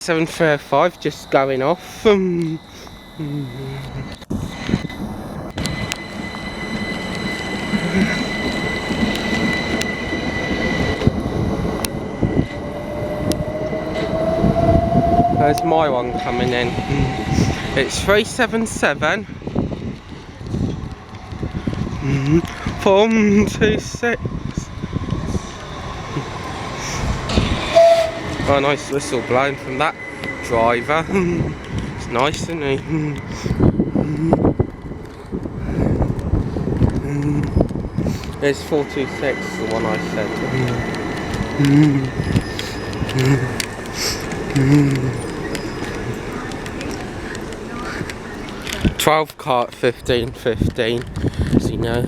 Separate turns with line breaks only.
7305 just going off. There's my one coming in. It's 377 426. Oh, nice whistle blown from that driver. It's nice, isn't he? There's 426, the one I said. 12 cart 1515, as you know.